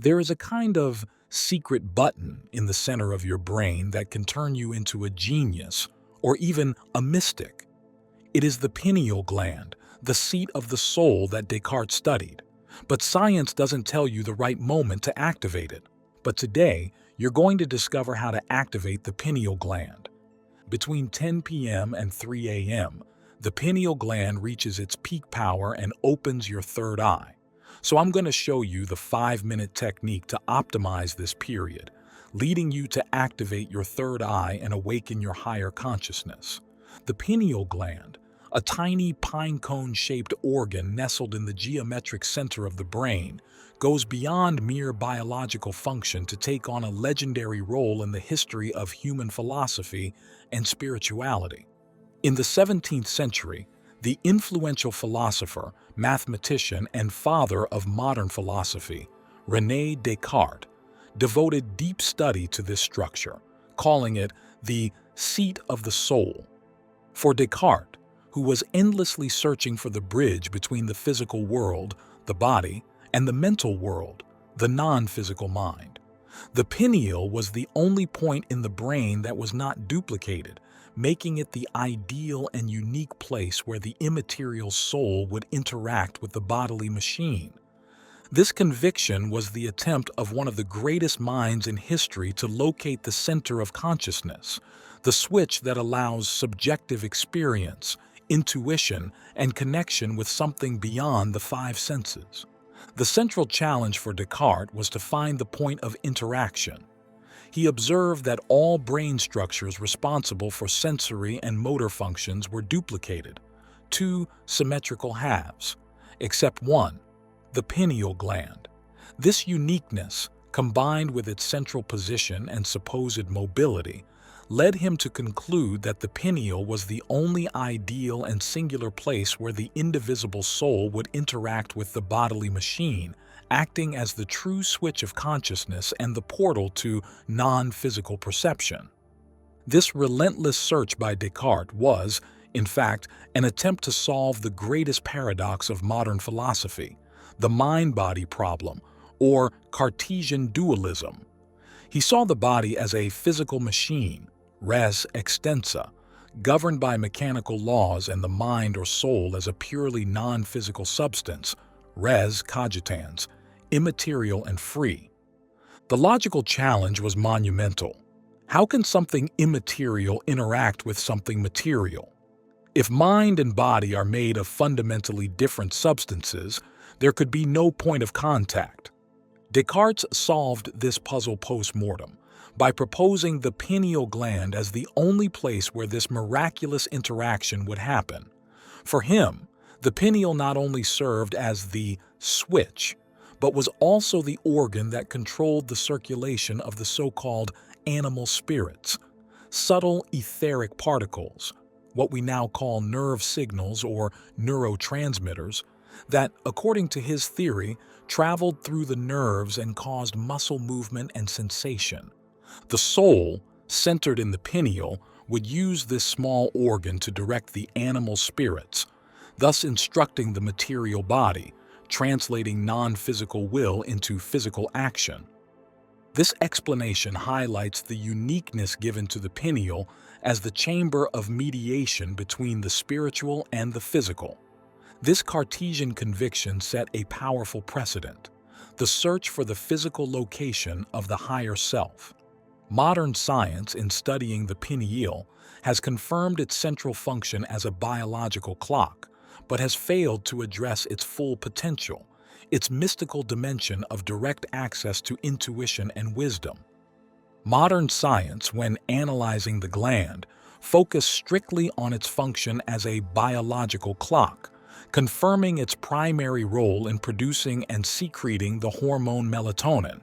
There is a kind of secret button in the center of your brain that can turn you into a genius or even a mystic. It is the pineal gland, the seat of the soul that Descartes studied. But science doesn't tell you the right moment to activate it. But today, you're going to discover how to activate the pineal gland. Between 10 p.m. and 3 a.m., the pineal gland reaches its peak power and opens your third eye. So I'm going to show you the 5-minute technique to optimize this period, leading you to activate your third eye and awaken your higher consciousness. The pineal gland, a tiny pine cone-shaped organ nestled in the geometric center of the brain, goes beyond mere biological function to take on a legendary role in the history of human philosophy and spirituality. In the 17th century, the influential philosopher, mathematician, and father of modern philosophy, René Descartes, devoted deep study to this structure, calling it the seat of the soul. For Descartes, who was endlessly searching for the bridge between the physical world, the body, and the mental world, the non-physical mind, the pineal was the only point in the brain that was not duplicated, making it the ideal and unique place where the immaterial soul would interact with the bodily machine. This conviction was the attempt of one of the greatest minds in history to locate the center of consciousness, the switch that allows subjective experience, intuition, and connection with something beyond the five senses. The central challenge for Descartes was to find the point of interaction. He observed that all brain structures responsible for sensory and motor functions were duplicated, two symmetrical halves, except one, the pineal gland. This uniqueness, combined with its central position and supposed mobility, led him to conclude that the pineal was the only ideal and singular place where the indivisible soul would interact with the bodily machine, acting as the true switch of consciousness and the portal to non-physical perception. This relentless search by Descartes was, in fact, an attempt to solve the greatest paradox of modern philosophy, the mind-body problem, or Cartesian dualism. He saw the body as a physical machine, res extensa, governed by mechanical laws, and the mind or soul as a purely non-physical substance, res cogitans, immaterial and free. The logical challenge was monumental. How can something immaterial interact with something material? If mind and body are made of fundamentally different substances, there could be no point of contact. Descartes solved this puzzle post-mortem by proposing the pineal gland as the only place where this miraculous interaction would happen. For him, the pineal not only served as the switch, but was also the organ that controlled the circulation of the so-called animal spirits, subtle etheric particles, what we now call nerve signals or neurotransmitters, that, according to his theory, traveled through the nerves and caused muscle movement and sensation. The soul, centered in the pineal, would use this small organ to direct the animal spirits, thus instructing the material body, translating non-physical will into physical action. This explanation highlights the uniqueness given to the pineal as the chamber of mediation between the spiritual and the physical. This Cartesian conviction set a powerful precedent, the search for the physical location of the higher self. Modern science, in studying the pineal, has confirmed its central function as a biological clock, but has failed to address its full potential, its mystical dimension of direct access to intuition and wisdom. Modern science, when analyzing the gland, focused strictly on its function as a biological clock, confirming its primary role in producing and secreting the hormone melatonin.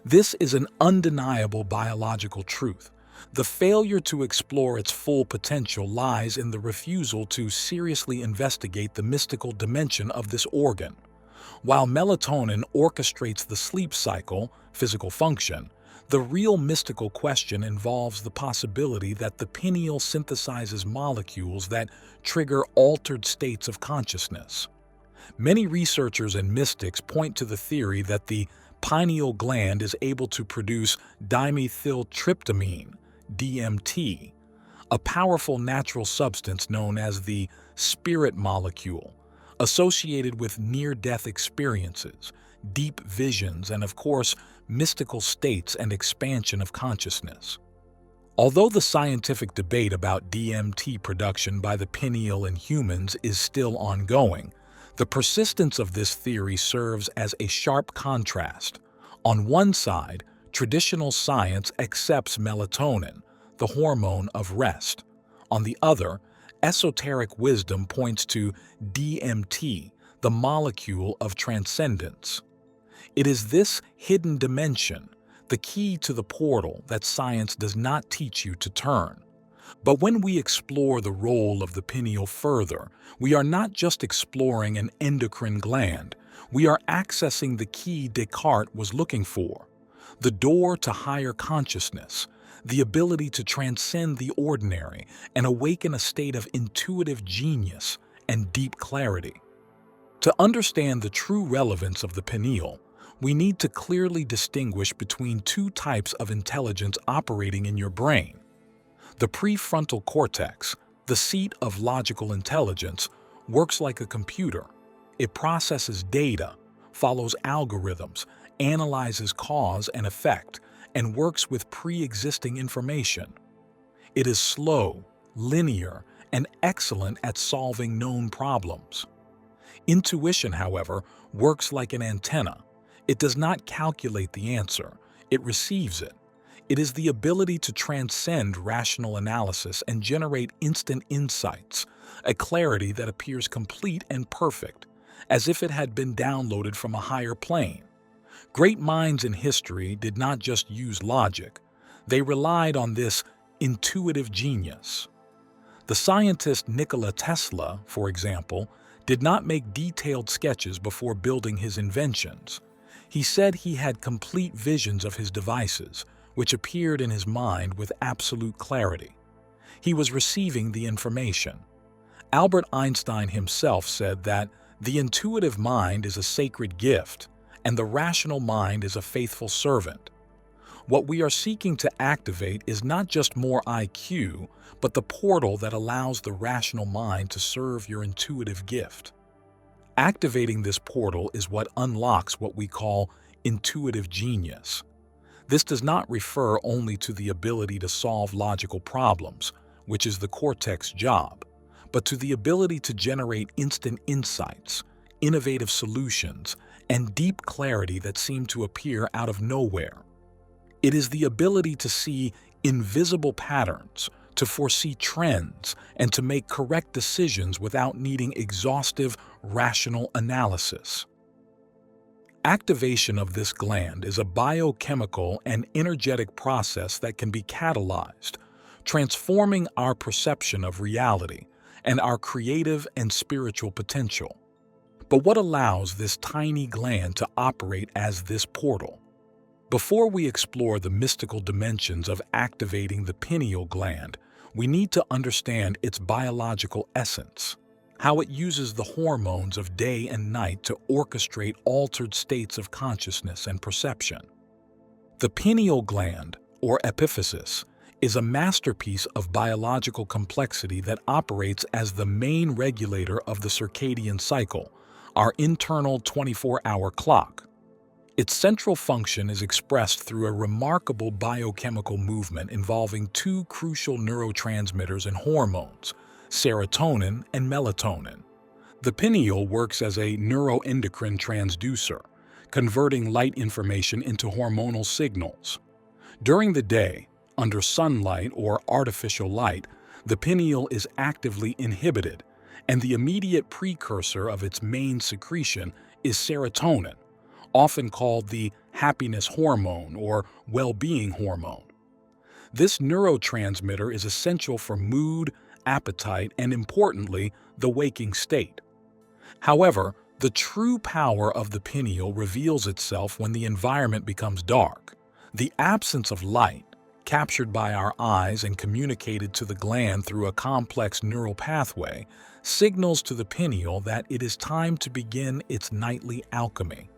This is an undeniable biological truth. The failure to explore its full potential lies in the refusal to seriously investigate the mystical dimension of this organ. While melatonin orchestrates the sleep cycle, physical function, the real mystical question involves the possibility that the pineal synthesizes molecules that trigger altered states of consciousness. Many researchers and mystics point to the theory that the pineal gland is able to produce dimethyltryptamine, DMT, a powerful natural substance known as the spirit molecule, associated with near-death experiences, deep visions, and of course, mystical states and expansion of consciousness. Although the scientific debate about DMT production by the pineal in humans is still ongoing, the persistence of this theory serves as a sharp contrast. On one side, traditional science accepts melatonin, the hormone of rest. On the other, esoteric wisdom points to DMT, the molecule of transcendence. It is this hidden dimension, the key to the portal, that science does not teach you to turn. But when we explore the role of the pineal further, we are not just exploring an endocrine gland, we are accessing the key Descartes was looking for, the door to higher consciousness, the ability to transcend the ordinary and awaken a state of intuitive genius and deep clarity. To understand the true relevance of the pineal, we need to clearly distinguish between two types of intelligence operating in your brain. The prefrontal cortex, the seat of logical intelligence, works like a computer. It processes data, follows algorithms, analyzes cause and effect, and works with pre-existing information. It is slow, linear, and excellent at solving known problems. Intuition, however, works like an antenna. It does not calculate the answer, it receives it. It is the ability to transcend rational analysis and generate instant insights, a clarity that appears complete and perfect, as if it had been downloaded from a higher plane. Great minds in history did not just use logic, they relied on this intuitive genius. The scientist Nikola Tesla, for example, did not make detailed sketches before building his inventions. He said he had complete visions of his devices, which appeared in his mind with absolute clarity. He was receiving the information. Albert Einstein himself said that the intuitive mind is a sacred gift, and the rational mind is a faithful servant. What we are seeking to activate is not just more IQ, but the portal that allows the rational mind to serve your intuitive gift. Activating this portal is what unlocks what we call intuitive genius. This does not refer only to the ability to solve logical problems, which is the cortex job, but to the ability to generate instant insights, innovative solutions, and deep clarity that seem to appear out of nowhere. It is the ability to see invisible patterns, to foresee trends, and to make correct decisions without needing exhaustive, rational analysis. Activation of this gland is a biochemical and energetic process that can be catalyzed, transforming our perception of reality and our creative and spiritual potential. But what allows this tiny gland to operate as this portal? Before we explore the mystical dimensions of activating the pineal gland, we need to understand its biological essence, how it uses the hormones of day and night to orchestrate altered states of consciousness and perception. The pineal gland, or epiphysis, is a masterpiece of biological complexity that operates as the main regulator of the circadian cycle, our internal 24-hour clock. Its central function is expressed through a remarkable biochemical movement involving two crucial neurotransmitters and hormones, serotonin and melatonin. The pineal works as a neuroendocrine transducer, converting light information into hormonal signals. During the day, under sunlight or artificial light, the pineal is actively inhibited, and the immediate precursor of its main secretion is serotonin, often called the happiness hormone or well-being hormone. This neurotransmitter is essential for mood, appetite, and importantly, the waking state. However, the true power of the pineal reveals itself when the environment becomes dark. The absence of light, captured by our eyes and communicated to the gland through a complex neural pathway, signals to the pineal that it is time to begin its nightly alchemy.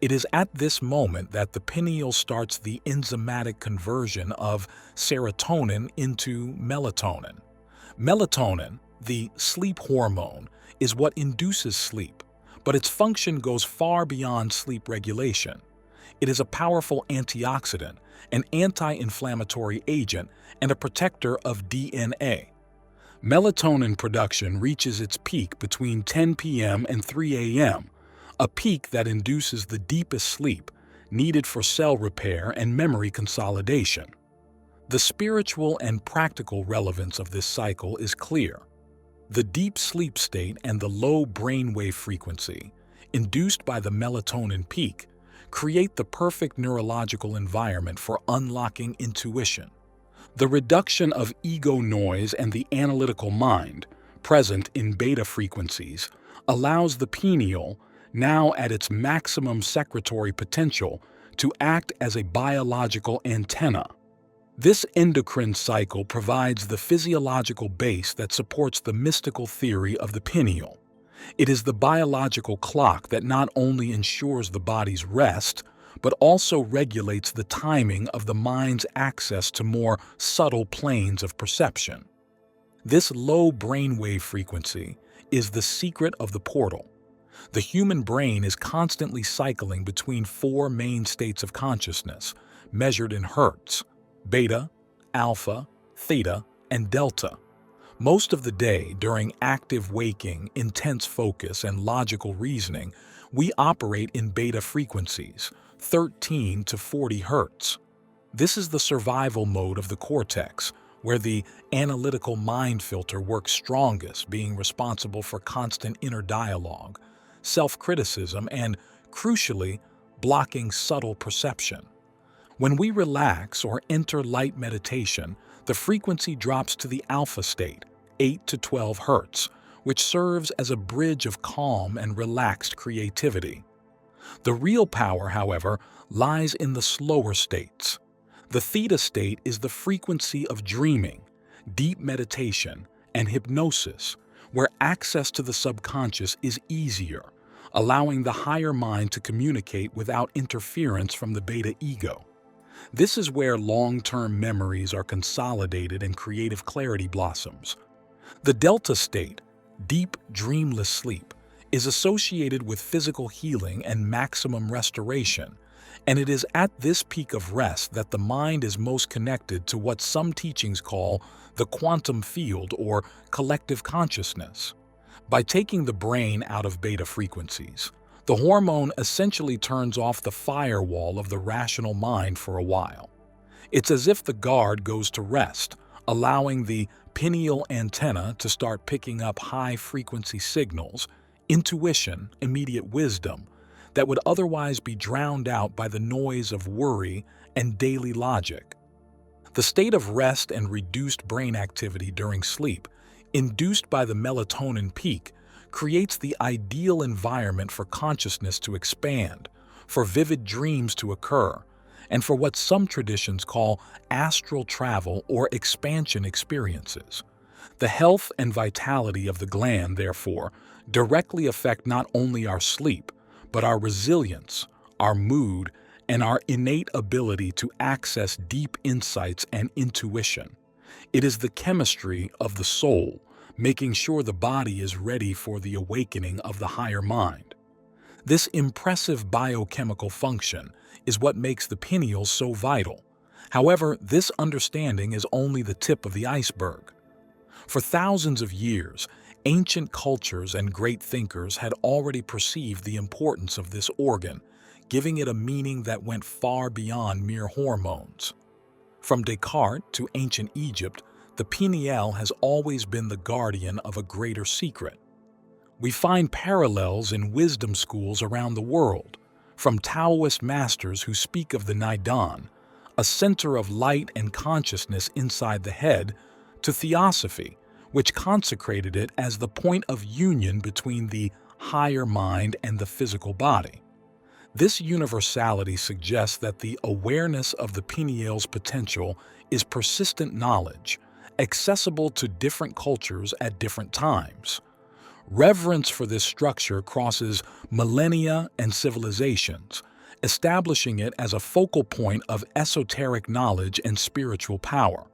It is at this moment that the pineal starts the enzymatic conversion of serotonin into melatonin. Melatonin, the sleep hormone, is what induces sleep, but its function goes far beyond sleep regulation. It is a powerful antioxidant, an anti-inflammatory agent, and a protector of DNA. Melatonin production reaches its peak between 10 p.m. and 3 a.m., a peak that induces the deepest sleep needed for cell repair and memory consolidation. The spiritual and practical relevance of this cycle is clear. The deep sleep state and the low brainwave frequency, induced by the melatonin peak, create the perfect neurological environment for unlocking intuition. The reduction of ego noise and the analytical mind, present in beta frequencies, allows the pineal, now at its maximum secretory potential, to act as a biological antenna. This endocrine cycle provides the physiological base that supports the mystical theory of the pineal. It is the biological clock that not only ensures the body's rest, but also regulates the timing of the mind's access to more subtle planes of perception. This low brainwave frequency is the secret of the portal. The human brain is constantly cycling between four main states of consciousness, measured in hertz: beta, alpha, theta, and delta. Most of the day, during active waking, intense focus, and logical reasoning, we operate in beta frequencies, 13 to 40 hertz. This is the survival mode of the cortex, where the analytical mind filter works strongest, being responsible for constant inner dialogue, self-criticism, and, crucially, blocking subtle perception. When we relax or enter light meditation, the frequency drops to the alpha state, 8 to 12 hertz, which serves as a bridge of calm and relaxed creativity. The real power, however, lies in the slower states. The theta state is the frequency of dreaming, deep meditation, and hypnosis, where access to the subconscious is easier, allowing the higher mind to communicate without interference from the beta ego. This is where long-term memories are consolidated and creative clarity blossoms. The delta state, deep dreamless sleep, is associated with physical healing and maximum restoration, and it is at this peak of rest that the mind is most connected to what some teachings call the quantum field or collective consciousness. By taking the brain out of beta frequencies, the hormone essentially turns off the firewall of the rational mind for a while. It's as if the guard goes to rest, allowing the pineal antenna to start picking up high-frequency signals, intuition, immediate wisdom, that would otherwise be drowned out by the noise of worry and daily logic. The state of rest and reduced brain activity during sleep, induced by the melatonin peak, creates the ideal environment for consciousness to expand, for vivid dreams to occur, and for what some traditions call astral travel or expansion experiences. The health and vitality of the gland, therefore, directly affect not only our sleep, but our resilience, our mood, and our innate ability to access deep insights and intuition. It is the chemistry of the soul, making sure the body is ready for the awakening of the higher mind. This impressive biochemical function is what makes the pineal so vital. However, this understanding is only the tip of the iceberg. For thousands of years, ancient cultures and great thinkers had already perceived the importance of this organ, giving it a meaning that went far beyond mere hormones. From Descartes to ancient Egypt, the pineal has always been the guardian of a greater secret. We find parallels in wisdom schools around the world, from Taoist masters who speak of the Naidan, a center of light and consciousness inside the head, to Theosophy, which consecrated it as the point of union between the higher mind and the physical body. This universality suggests that the awareness of the pineal's potential is persistent knowledge, accessible to different cultures at different times. Reverence for this structure crosses millennia and civilizations, establishing it as a focal point of esoteric knowledge and spiritual power.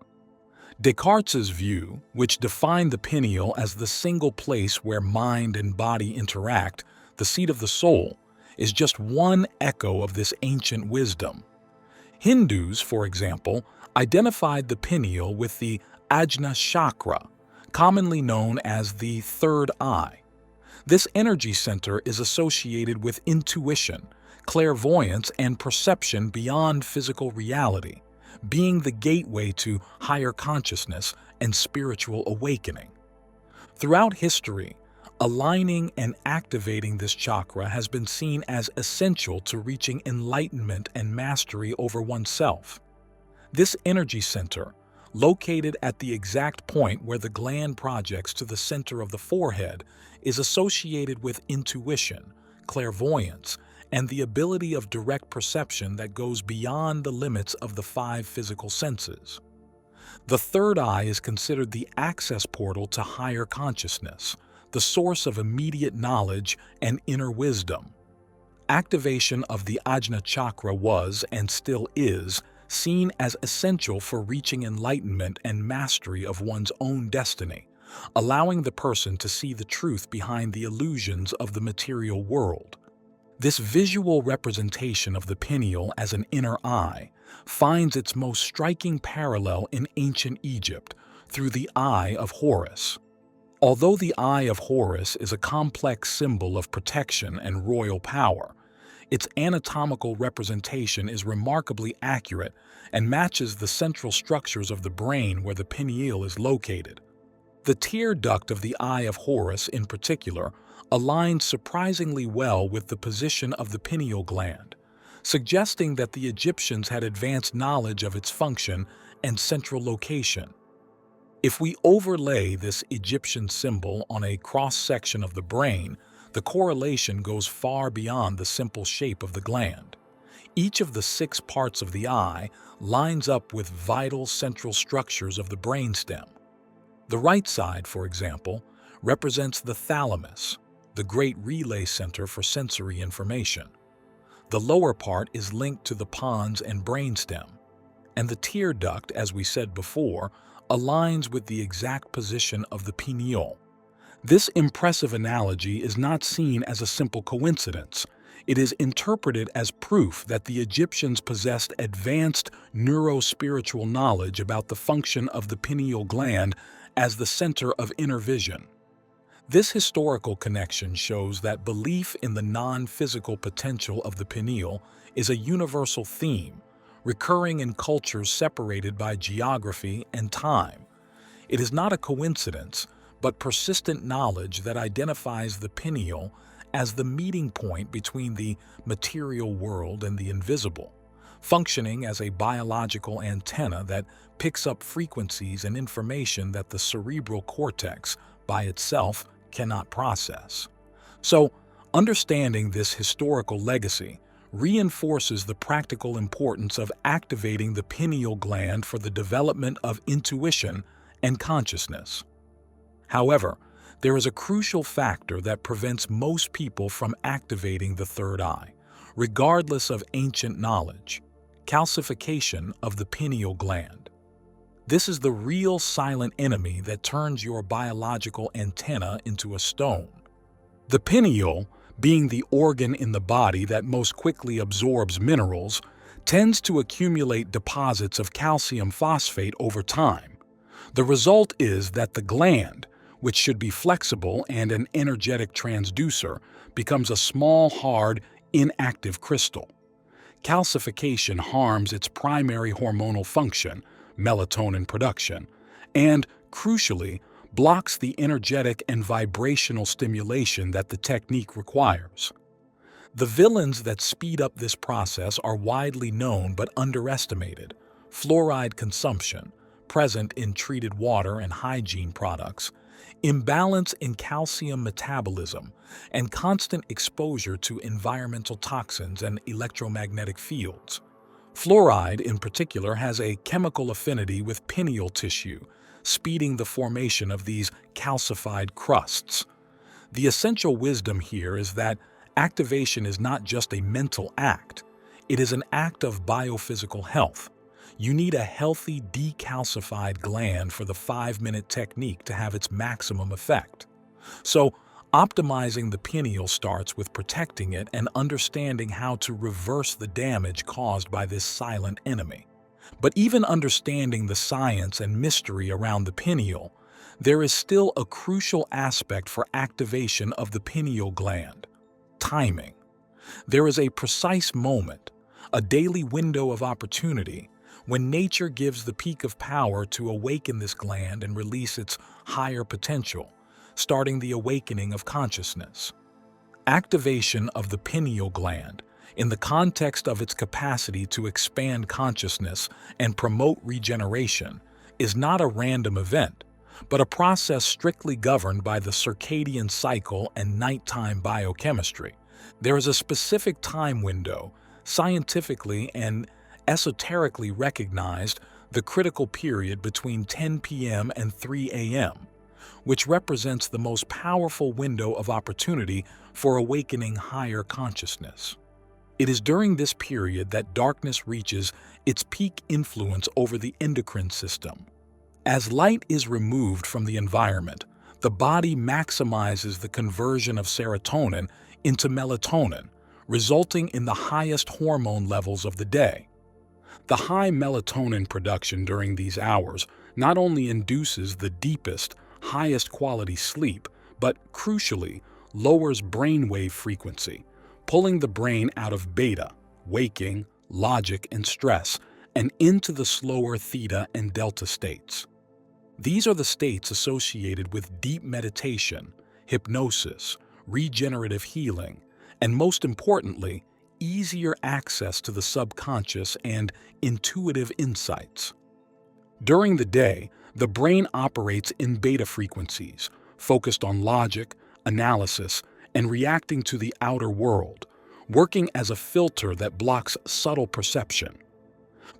Descartes' view, which defined the pineal as the single place where mind and body interact, the seat of the soul, is just one echo of this ancient wisdom. Hindus, for example, identified the pineal with the ajna chakra, commonly known as the third eye. This energy center is associated with intuition, clairvoyance, and perception beyond physical reality, being the gateway to higher consciousness and spiritual awakening. Throughout history, aligning and activating this chakra has been seen as essential to reaching enlightenment and mastery over oneself. This energy center, located at the exact point where the gland projects to the center of the forehead, is associated with intuition, clairvoyance, and the ability of direct perception that goes beyond the limits of the five physical senses. The third eye is considered the access portal to higher consciousness, the source of immediate knowledge and inner wisdom. Activation of the ajna chakra was, and still is, seen as essential for reaching enlightenment and mastery of one's own destiny, allowing the person to see the truth behind the illusions of the material world. This visual representation of the pineal as an inner eye finds its most striking parallel in ancient Egypt through the Eye of Horus. Although the Eye of Horus is a complex symbol of protection and royal power, its anatomical representation is remarkably accurate and matches the central structures of the brain where the pineal is located. The tear duct of the Eye of Horus, in particular, aligns surprisingly well with the position of the pineal gland, suggesting that the Egyptians had advanced knowledge of its function and central location. If we overlay this Egyptian symbol on a cross-section of the brain, the correlation goes far beyond the simple shape of the gland. Each of the 6 parts of the eye lines up with vital central structures of the brainstem. The right side, for example, represents the thalamus, the great relay center for sensory information. The lower part is linked to the pons and brainstem, and the tear duct, as we said before, aligns with the exact position of the pineal. This impressive analogy is not seen as a simple coincidence. It is interpreted as proof that the Egyptians possessed advanced neurospiritual knowledge about the function of the pineal gland as the center of inner vision. This historical connection shows that belief in the non-physical potential of the pineal is a universal theme, recurring in cultures separated by geography and time. It is not a coincidence, but persistent knowledge that identifies the pineal as the meeting point between the material world and the invisible, functioning as a biological antenna that picks up frequencies and information that the cerebral cortex by itself cannot process. So, understanding this historical legacy reinforces the practical importance of activating the pineal gland for the development of intuition and consciousness. However, there is a crucial factor that prevents most people from activating the third eye, regardless of ancient knowledge: calcification of the pineal gland. This is the real silent enemy that turns your biological antenna into a stone. The pineal, being the organ in the body that most quickly absorbs minerals, tends to accumulate deposits of calcium phosphate over time. The result is that the gland, which should be flexible and an energetic transducer, becomes a small, hard, inactive crystal. Calcification harms its primary hormonal function, melatonin production, and, crucially, blocks the energetic and vibrational stimulation that the technique requires. The villains that speed up this process are widely known but underestimated: fluoride consumption, present in treated water and hygiene products, imbalance in calcium metabolism, and constant exposure to environmental toxins and electromagnetic fields. Fluoride, in particular, has a chemical affinity with pineal tissue, speeding the formation of these calcified crusts. The essential wisdom here is that activation is not just a mental act, it is an act of biophysical health. You need a healthy, decalcified gland for the 5-minute technique to have its maximum effect. So, optimizing the pineal starts with protecting it and understanding how to reverse the damage caused by this silent enemy. But even understanding the science and mystery around the pineal, there is still a crucial aspect for activation of the pineal gland: timing. There is a precise moment, a daily window of opportunity, when nature gives the peak of power to awaken this gland and release its higher potential, starting the awakening of consciousness. Activation of the pineal gland, in the context of its capacity to expand consciousness and promote regeneration, is not a random event, but a process strictly governed by the circadian cycle and nighttime biochemistry. There is a specific time window, scientifically and esoterically recognized, the critical period between 10 p.m. and 3 a.m., which represents the most powerful window of opportunity for awakening higher consciousness. It is during this period that darkness reaches its peak influence over the endocrine system. As light is removed from the environment, the body maximizes the conversion of serotonin into melatonin, resulting in the highest hormone levels of the day. The high melatonin production during these hours not only induces the deepest, highest quality sleep, but crucially lowers brainwave frequency, pulling the brain out of beta, waking, logic, and stress, and into the slower theta and delta states. These are the states associated with deep meditation, hypnosis, regenerative healing, and most importantly, easier access to the subconscious and intuitive insights. During the day, the brain operates in beta frequencies, focused on logic, analysis, and reacting to the outer world, working as a filter that blocks subtle perception.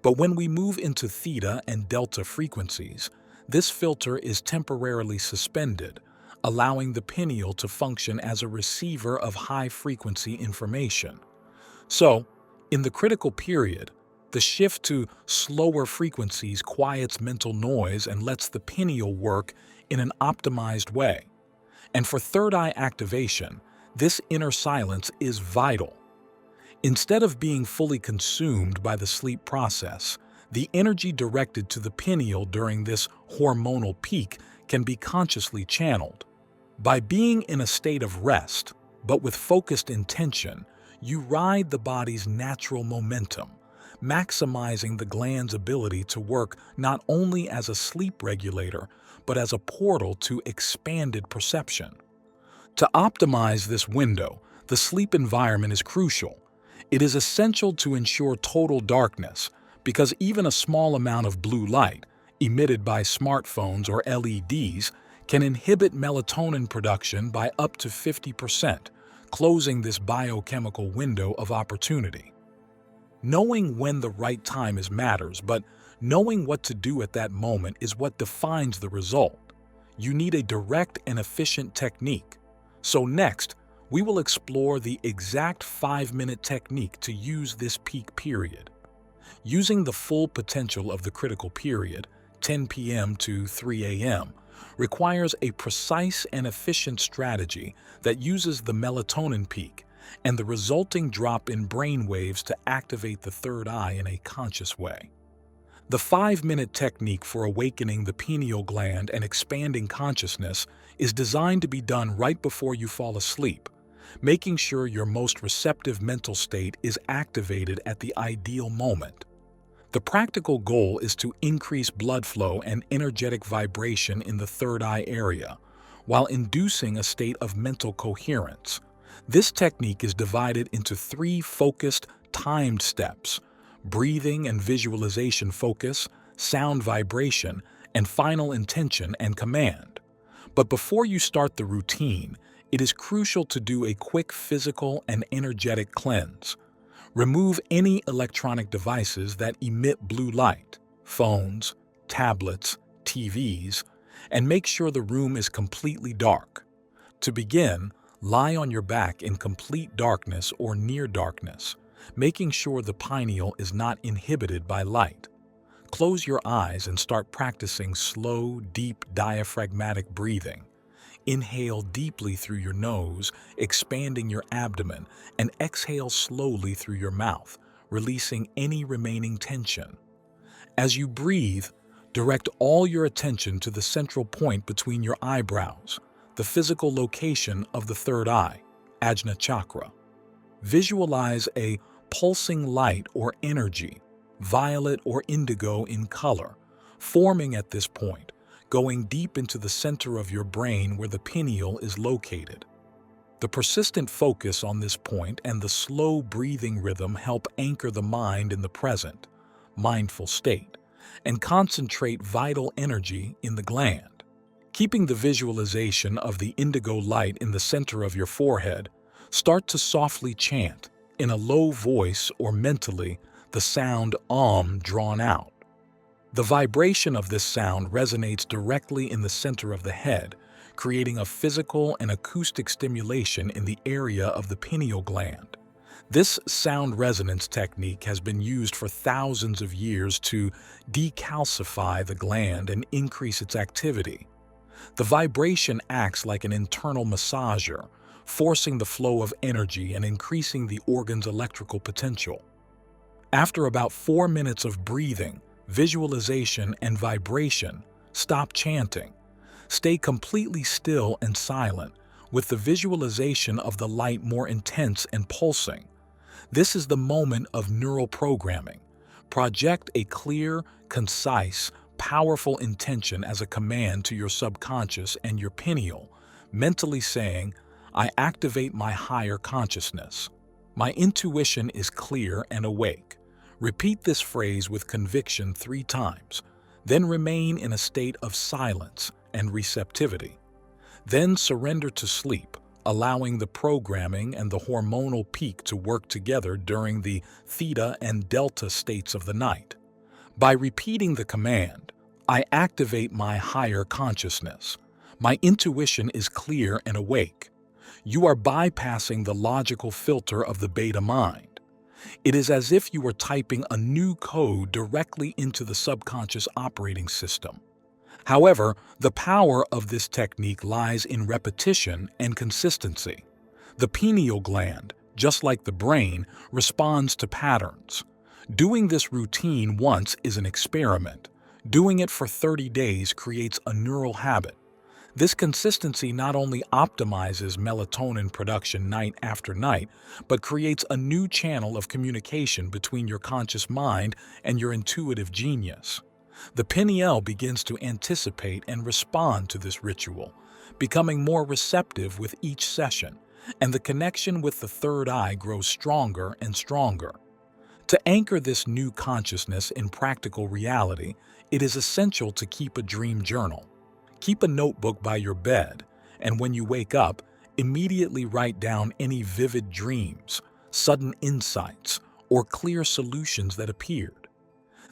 But when we move into theta and delta frequencies, this filter is temporarily suspended, allowing the pineal to function as a receiver of high-frequency information. So, in the critical period, the shift to slower frequencies quiets mental noise and lets the pineal work in an optimized way. And for third eye activation, this inner silence is vital. Instead of being fully consumed by the sleep process, the energy directed to the pineal during this hormonal peak can be consciously channeled. By being in a state of rest, but with focused intention, you ride the body's natural momentum, maximizing the gland's ability to work not only as a sleep regulator, but as a portal to expanded perception. To optimize this window, the sleep environment is crucial. It is essential to ensure total darkness, because even a small amount of blue light, emitted by smartphones or LEDs, can inhibit melatonin production by up to 50%, closing this biochemical window of opportunity. Knowing when the right time is matters, but knowing what to do at that moment is what defines the result. You need a direct and efficient technique. So next, we will explore the exact 5-minute technique to use this peak period. Using the full potential of the critical period, 10 p.m. to 3 a.m., requires a precise and efficient strategy that uses the melatonin peak and the resulting drop in brain waves to activate the third eye in a conscious way. The 5-minute technique for awakening the pineal gland and expanding consciousness is designed to be done right before you fall asleep, making sure your most receptive mental state is activated at the ideal moment. The practical goal is to increase blood flow and energetic vibration in the third eye area, while inducing a state of mental coherence. This technique is divided into 3 focused, timed steps: breathing and visualization focus, sound vibration, and final intention and command. But before you start the routine, it is crucial to do a quick physical and energetic cleanse. Remove any electronic devices that emit blue light, phones, tablets, TVs, and make sure the room is completely dark. To begin, lie on your back in complete darkness or near darkness, making sure the pineal is not inhibited by light. Close your eyes and start practicing slow, deep diaphragmatic breathing. Inhale deeply through your nose, expanding your abdomen, and exhale slowly through your mouth, releasing any remaining tension. As you breathe, direct all your attention to the central point between your eyebrows, the physical location of the third eye, Ajna chakra. Visualize a pulsing light or energy, violet or indigo in color, forming at this point, going deep into the center of your brain where the pineal is located. The persistent focus on this point and the slow breathing rhythm help anchor the mind in the present, mindful state, and concentrate vital energy in the gland. Keeping the visualization of the indigo light in the center of your forehead, start to softly chant, in a low voice or mentally, the sound Om drawn out. The vibration of this sound resonates directly in the center of the head, creating a physical and acoustic stimulation in the area of the pineal gland. This sound resonance technique has been used for thousands of years to decalcify the gland and increase its activity. The vibration acts like an internal massager, forcing the flow of energy and increasing the organ's electrical potential. After about 4 minutes of breathing, visualization, and vibration, stop chanting. Stay completely still and silent, with the visualization of the light more intense and pulsing. This is the moment of neural programming. Project a clear, concise, powerful intention as a command to your subconscious and your pineal, mentally saying, "I activate my higher consciousness. My intuition is clear and awake." Repeat this phrase with conviction 3 times, then remain in a state of silence and receptivity. Then surrender to sleep, allowing the programming and the hormonal peak to work together during the theta and delta states of the night. By repeating the command, "I activate my higher consciousness. My intuition is clear and awake," you are bypassing the logical filter of the beta mind. It is as if you were typing a new code directly into the subconscious operating system. However, the power of this technique lies in repetition and consistency. The pineal gland, just like the brain, responds to patterns. Doing this routine once is an experiment. Doing it for 30 days creates a neural habit. This consistency not only optimizes melatonin production night after night, but creates a new channel of communication between your conscious mind and your intuitive genius. The pineal begins to anticipate and respond to this ritual, becoming more receptive with each session, and the connection with the third eye grows stronger and stronger. To anchor this new consciousness in practical reality, it is essential to keep a dream journal. Keep a notebook by your bed, and when you wake up, immediately write down any vivid dreams, sudden insights, or clear solutions that appeared.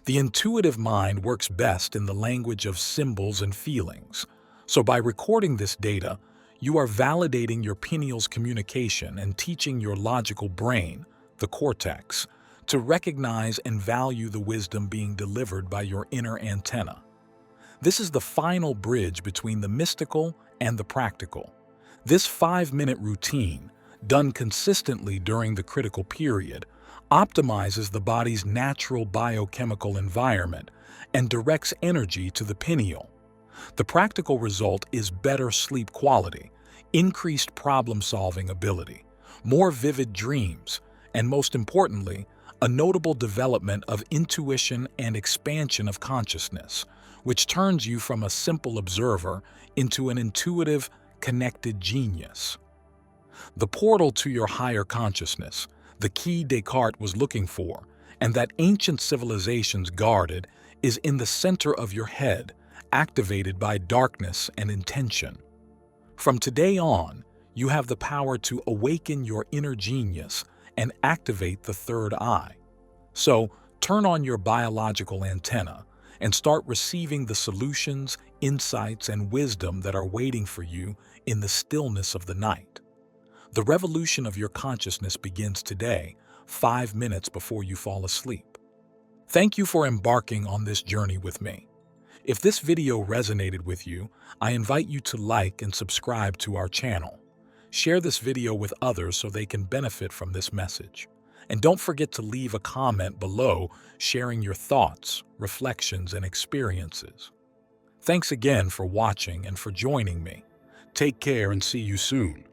The intuitive mind works best in the language of symbols and feelings, so by recording this data, you are validating your pineal's communication and teaching your logical brain, the cortex, to recognize and value the wisdom being delivered by your inner antenna. This is the final bridge between the mystical and the practical. This 5-minute routine, done consistently during the critical period, optimizes the body's natural biochemical environment and directs energy to the pineal. The practical result is better sleep quality, increased problem-solving ability, more vivid dreams, and most importantly, a notable development of intuition and expansion of consciousness, which turns you from a simple observer into an intuitive, connected genius. The portal to your higher consciousness, the key Descartes was looking for, and that ancient civilizations guarded, is in the center of your head, activated by darkness and intention. From today on, you have the power to awaken your inner genius and activate the third eye. So, turn on your biological antenna and start receiving the solutions, insights, and wisdom that are waiting for you in the stillness of the night. The revolution of your consciousness begins today, 5 minutes before you fall asleep. Thank you for embarking on this journey with me. If this video resonated with you, I invite you to like and subscribe to our channel. Share this video with others so they can benefit from this message. And don't forget to leave a comment below sharing your thoughts, reflections, and experiences. Thanks again for watching and for joining me. Take care and see you soon.